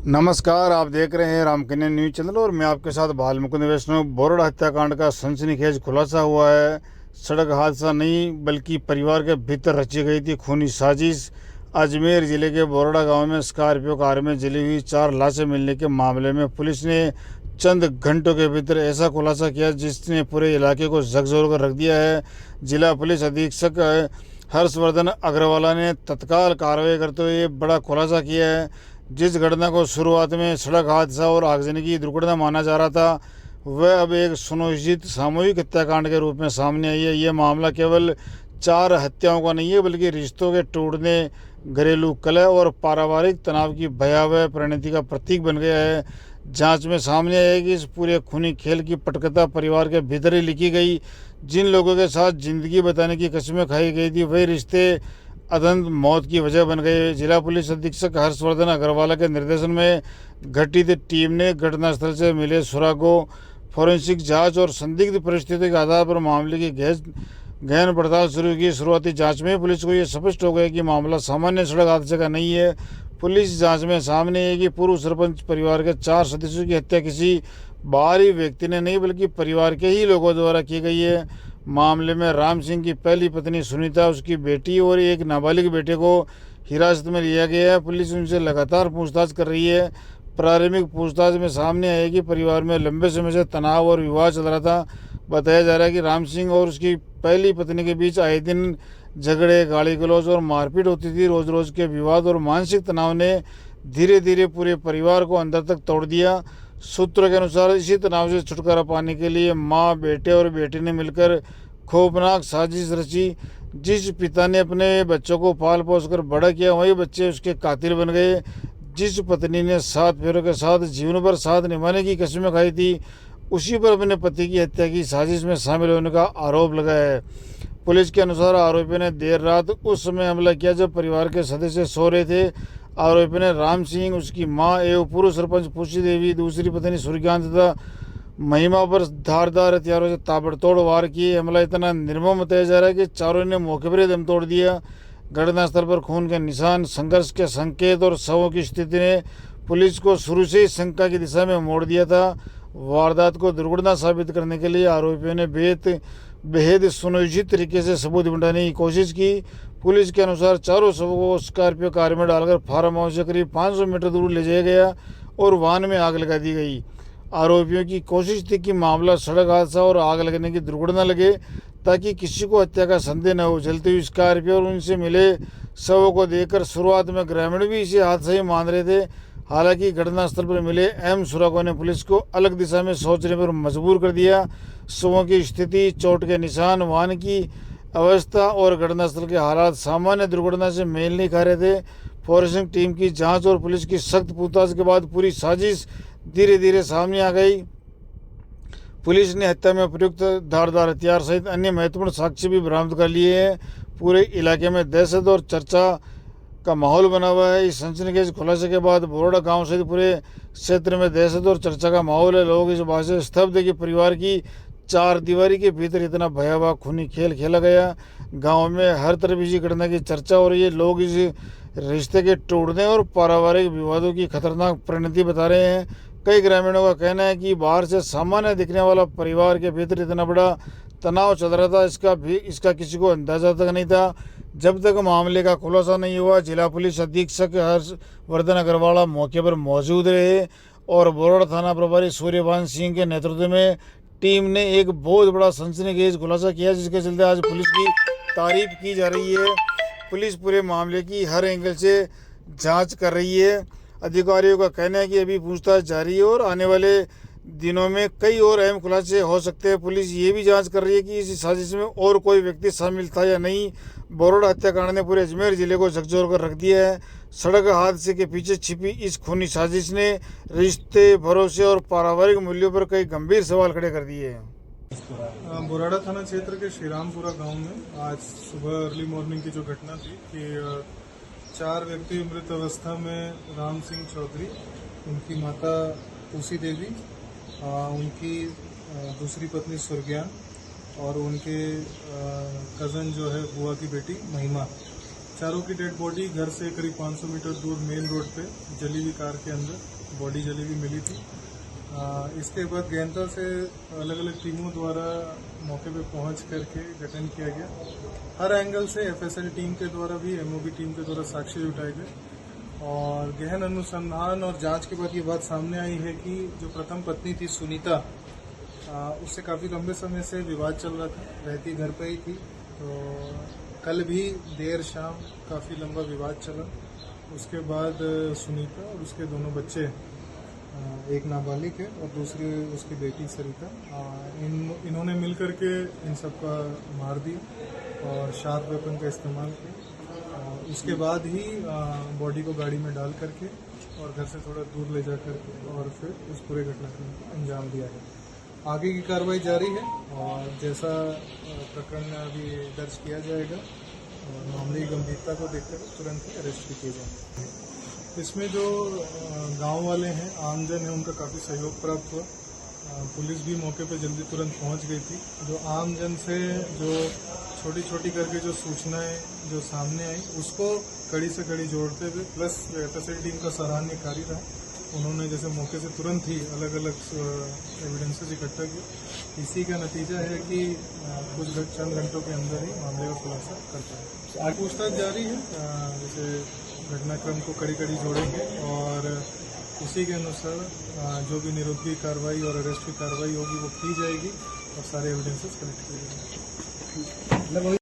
नमस्कार, आप देख रहे हैं रामकन्या न्यूज चैनल और मैं आपके साथ बाल मुकुंद वैष्णव। बोरड़ा हत्याकांड का सनसनीखेज खुलासा हुआ है। सड़क हादसा नहीं बल्कि परिवार के भीतर रची गई थी खूनी साजिश। अजमेर जिले के बोरड़ा गांव में स्कॉर्पियो कार में जली हुई 4 लाशें मिलने के मामले में पुलिस ने चंद घंटों के भीतर ऐसा खुलासा किया जिसने पूरे इलाके को झकझोर कर रख दिया है। जिला पुलिस अधीक्षक हर्षवर्धन अग्रवाला ने तत्काल कार्रवाई करते हुए बड़ा खुलासा किया है। जिस घटना को शुरुआत में सड़क हादसा और आगजनी की दुर्घटना माना जा रहा था, वह अब एक सुनियोजित सामूहिक हत्याकांड के रूप में सामने आई है। ये मामला केवल 4 हत्याओं का नहीं है बल्कि रिश्तों के टूटने, घरेलू कलह और पारिवारिक तनाव की भयावह परिणति का प्रतीक बन गया है। जांच में सामने आया कि इस पूरे खूनी खेल की पटकथा परिवार के भीतर ही लिखी गई। जिन लोगों के साथ जिंदगी बताने की कस्में खाई गई थी, वही रिश्ते अदंत मौत की वजह बन गए। जिला पुलिस अधीक्षक हर्षवर्धन अग्रवाला के निर्देशन में गठित टीम ने घटनास्थल से मिले सुरागों, फोरेंसिक जांच और संदिग्ध परिस्थितियों के आधार पर मामले की गहन पड़ताल शुरू की। शुरुआती जांच में पुलिस को यह स्पष्ट हो गया कि मामला सामान्य सड़क हादसे का नहीं है। पुलिस जांच में सामने है कि पूर्व सरपंच परिवार के 4 सदस्यों की हत्या किसी बाहरी व्यक्ति ने नहीं बल्कि परिवार के ही लोगों द्वारा की गई है। मामले में राम सिंह की पहली पत्नी सुनीता, उसकी बेटी और एक नाबालिग बेटे को हिरासत में लिया गया है। पुलिस उनसे लगातार पूछताछ कर रही है। प्रारंभिक पूछताछ में सामने आया कि परिवार में लंबे समय से तनाव और विवाद चल रहा था। बताया जा रहा है कि राम सिंह और उसकी पहली पत्नी के बीच आए दिन झगड़े, गाली गलौज और मारपीट होती थी। रोज रोज के विवाद और मानसिक तनाव ने धीरे धीरे पूरे परिवार को अंदर तक तोड़ दिया। सूत्रों के अनुसार इसी तनाव से छुटकारा पाने के लिए माँ, बेटे और बेटी ने मिलकर खौफनाक साजिश रची। जिस पिता ने अपने बच्चों को पाल पोस कर बड़ा किया, वही बच्चे उसके कातिल बन गए। जिस पत्नी ने 7 फेरों के साथ जीवन भर साथ निभाने की कस्में खाई थी, उसी पर अपने पति की हत्या की साजिश में शामिल होने का आरोप लगाया है। पुलिस के अनुसार आरोपी ने देर रात उस समय हमला किया जब परिवार के सदस्य सो रहे थे। आरोपी ने राम सिंह, उसकी मां एवं पूर्व सरपंच पुष्टि देवी, दूसरी पत्नी सूर्यकांत तथा महिमा पर धारदार हथियारों से ताबड़तोड़ वार किए। हमला इतना निर्मम बताया जा रहा है कि चारों ने मौके पर ही दम तोड़ दिया। घटनास्थल पर खून के निशान, संघर्ष के संकेत और शवों की स्थिति ने पुलिस को शुरू से ही शंका की दिशा में मोड़ दिया था। वारदात को दुर्घटना साबित करने के लिए आरोपियों ने बेहद सुनियोजित तरीके से सबूत जुटाने की कोशिश की। पुलिस के अनुसार चारों शवों को स्कॉर्पियो कार में डालकर फार्म हाउस से करीब 500 मीटर दूर ले जाया गया और वाहन में आग लगा दी गई। आरोपियों की कोशिश थी कि मामला सड़क हादसा और आग लगने की दुर्घटना लगे ताकि किसी को हत्या का संदेह न हो। जलती हुई स्कॉर्पियो और उनसे मिले शवों को देखकर शुरुआत में ग्रामीण भी इसे हादसा ही मान रहे थे। हालांकि घटनास्थल पर मिले अहम सुरागों ने पुलिस को अलग दिशा में सोचने पर मजबूर कर दिया। शवों की स्थिति, चोट के निशान, वाहन की अवस्था और घटनास्थल के हालात सामान्य दुर्घटना से मेल नहीं खा रहे थे। फोरेंसिक टीम की जांच और पुलिस की सख्त पूछताछ के बाद पूरी साजिश धीरे धीरे सामने आ गई। पुलिस ने हत्या में प्रयुक्त धारदार हथियार सहित अन्य महत्वपूर्ण साक्ष्य भी बरामद कर लिए हैं। पूरे इलाके में दहशत और चर्चा का माहौल बना हुआ है। इस सनसनीखेज खुलासे के बाद बोरड़ा गांव सहित पूरे क्षेत्र में दहशत और चर्चा का माहौल है। लोग इस बात से स्तब्ध है कि परिवार की 4 दीवारी के भीतर इतना भयावह खूनी खेल खेला गया। गांव में हर तरफ इसी घटना की चर्चा हो रही है। लोग इस रिश्ते के टूटने और पारिवारिक विवादों की खतरनाक परिणति बता रहे हैं। कई ग्रामीणों का कहना है कि बाहर से सामान्य दिखने वाला परिवार के भीतर इतना बड़ा तनाव चल रहा था, इसका किसी को अंदाजा तक नहीं था। जब तक मामले का खुलासा नहीं हुआ, जिला पुलिस अधीक्षक हर्षवर्धन अग्रवाला मौके पर मौजूद रहे और बोरड़ा थाना प्रभारी सूर्यभान सिंह के नेतृत्व में टीम ने एक बहुत बड़ा सनसनीखेज खुलासा किया, जिसके चलते आज पुलिस की तारीफ की जा रही है। पुलिस पूरे मामले की हर एंगल से जांच कर रही है। अधिकारियों का कहना है कि अभी पूछताछ जारी है और आने वाले दिनों में कई और अहम खुलासे हो सकते हैं। पुलिस ये भी जांच कर रही है कि इस साजिश में और कोई व्यक्ति शामिल था या नहीं। बोरड़ा हत्याकांड ने पूरे अजमेर जिले को झकझोर कर रख दिया है। सड़क हादसे के पीछे छिपी इस खूनी साजिश ने रिश्ते, भरोसे और पारिवारिक मूल्यों पर कई गंभीर सवाल खड़े कर दिए हैं। बोराड़ा थाना क्षेत्र के श्रीरामपुरा गांव में आज सुबह अर्ली मॉर्निंग की जो घटना थी कि 4 व्यक्ति मृत अवस्था में राम सिंह चौधरी, उनकी माता तुलसी देवी, उनकी दूसरी पत्नी सुर्ज्ञान और उनके कज़न जो है बुआ की बेटी महिमा, चारों की डेड बॉडी घर से करीब 500 मीटर दूर मेन रोड पे जली हुई कार के अंदर बॉडी जली हुई मिली थी। इसके बाद गैंता से अलग अलग टीमों द्वारा मौके पे पहुंच करके गठन किया गया। हर एंगल से एफएसएल टीम के द्वारा भी एमओबी टीम के द्वारा साक्ष्य जुटाए गए और गहन अनुसंधान और जांच के बाद ये बात सामने आई है कि जो प्रथम पत्नी थी सुनीता, उससे काफ़ी लंबे समय से विवाद चल रहा था, रहती घर पे ही थी। तो कल भी देर शाम काफ़ी लंबा विवाद चला। उसके बाद सुनीता और उसके दोनों बच्चे, एक नाबालिग है और दूसरी उसकी बेटी सरिता, इन्होंने मिलकर के इन सबका मार दिया और शार्प वेपन का इस्तेमाल किया। उसके बाद ही बॉडी को गाड़ी में डाल करके और घर से थोड़ा दूर ले जा करके और फिर उस पूरे घटनाक्रम को अंजाम दिया है। आगे की कार्रवाई जारी है और जैसा प्रकरण अभी दर्ज किया जाएगा और मामले की गंभीरता को देखते हुए तुरंत ही अरेस्ट भी किए जाएंगे। इसमें जो गांव वाले हैं, आमजन है, उनका काफ़ी सहयोग प्राप्त हुआ। पुलिस भी मौके पर जल्दी तुरंत पहुंच गई थी। जो आमजन से जो छोटी छोटी करके जो सूचनाएं जो सामने आई उसको कड़ी से कड़ी जोड़ते हुए प्लस एफएसएल टीम का सराहनीय कार्य रहा। उन्होंने जैसे मौके से तुरंत ही अलग अलग एविडेंसेस इकट्ठा किए। इसी का नतीजा है कि कुछ चंद घंटों के अंदर ही मामले का खुलासा कर पाए। आगे पूछताछ जारी है। जैसे घटनाक्रम को कड़ी कड़ी जोड़ेंगे और उसी के अनुसार जो भी निरोधकी कार्रवाई और अरेस्ट की कार्रवाई होगी वो की जाएगी और सारे एविडेंसेस कलेक्ट किए जाएंगे।